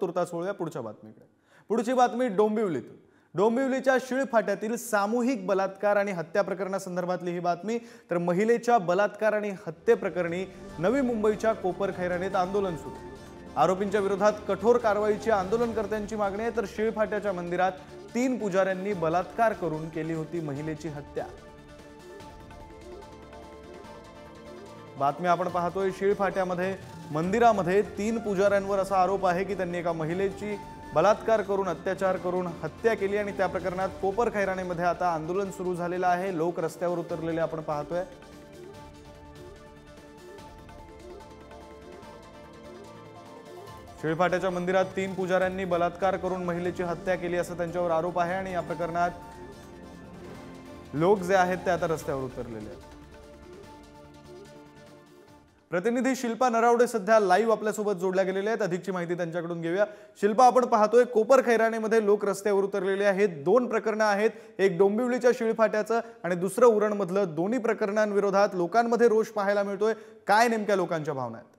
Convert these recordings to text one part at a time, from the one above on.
तुर्तास वळूया पुढच्या बातमीकडे। पुढची बातमी डोंबिवलीतून। डोंबिवलीच्या शिळफाट्यातील सामूहिक बलात्कार आणि हत्या प्रकरणासंदर्भातली ही बातमी। तर महिलेच्या बलात्कार आणि हत्येप्रकरणी नवी मुंबईच्या कोपरखैरणेत आंदोलन सुरू। आरोपींच्या विरोधात कठोर कारवाईची आंदोलनकर्त्यांची मागणी आहे। तर शिळफाट्याच्या मंदिरात 3 पुजाऱ्यांनी बलात्कार करून केली होती महिलेची हत्या। बातमी आपण पाहतोय शिळफाट्यामध्ये मंदिरामध्ये 3 पुजाऱ्यांवर असा आरोप आहे की त्यांनी एका महिलेची बलात्कार करून अत्याचार करून हत्या केली आणि त्या प्रकरणात कोपरखैराणेमध्ये आता आंदोलन सुरू झालेलं आहे। लोक रस्त्यावर उतरलेले आपण पाहतोय। शिळफाट्याच्या मंदिरात 3 पुजाऱ्यांनी बलात्कार करून महिलेची हत्या केली असा त्यांच्यावर आरोप आहे आणि या प्रकरणात लोक जे आहेत ते आता रस्त्यावर उतरलेले आहेत। प्रतिनिधी शिल्पा नरावडे सध्या लाईव्ह आपल्यासोबत जोडल्या गेलेले आहेत। अधिकची माहिती त्यांच्याकडून घेऊया। शिल्पा, आपण पाहतोय कोपरखैराणेमध्ये लोक रस्त्यावर उतरलेले आहेत। 2 प्रकरणं आहेत, एक डोंबिवलीच्या शिळफाट्याचं आणि दुसरं उरणमधलं। दोन्ही प्रकरणांविरोधात लोकांमध्ये रोष पाहायला मिळतोय। काय नेमक्या लोकांच्या भावना आहेत?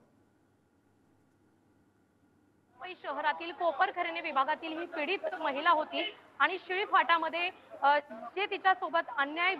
शहरातील कोपरखैरणे विभागातील ही पीडित महिला होती आणि शिळफाटामध्ये जे तिच्यासोबत अन्याय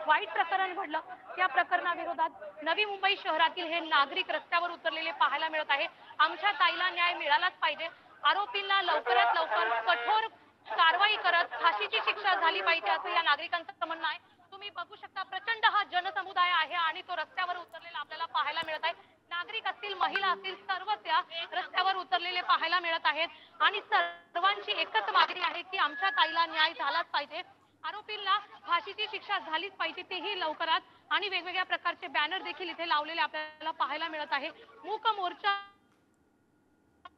वाईट प्रकरण घडलं त्या प्रकरणाविरोधात नवी मुंबई शहरातील हे नागरिक रस्त्यावर उतरलेले पाहायला मिळत आहे। आमच्या ताईला न्याय मिळालाच पाहिजे, आरोपींना लवकरात लवकर कठोर कारवाई करत फाशीची शिक्षा झाली पाहिजे असं या नागरिकांचं म्हणणं आहे। तुम्ही बघू शकता प्रचंड हा जनसमुदाय आहे आणि तो रस्त्यावर उतरलेला आपल्याला पाहायला मिळत आहे। नागरिक असतील, महिला असतील, सर्वच या रस्त्यावर उतरलेले पाहायला मिळत आहेत आणि सर्वांची एकच मागणी आहे की आमच्या ताईला न्याय झालाच पाहिजे, आरोपींना फाशीची शिक्षा झालीच पाहिजे, तेही लवकरात। आणि वेगवेगळ्या प्रकारचे बॅनर देखील इथे लावलेले आपल्याला पाहायला मिळत आहे। मूक मोर्चा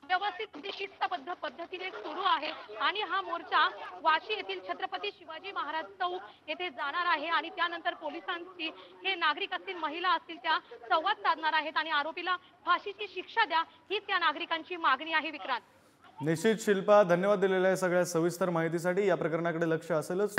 व्यवस्थित शिस्तबद्ध पद्धतीने सुरू आहे आणि हा मोर्चा वाशी येथील छत्रपती शिवाजी महाराज चौक येथे जाणार आहे आणि त्यानंतर पोलिसांची हे नागरिक असतील, महिला असतील त्या संवाद साधणार आहेत आणि आरोपीला फाशीची शिक्षा द्या हीच त्या नागरिकांची मागणी आहे। विक्रांत, निश्चित शिल्पा, धन्यवाद दिलेल्या सगळ्या सविस्तर माहितीसाठी। या प्रकरणाकडे लक्ष असेलच।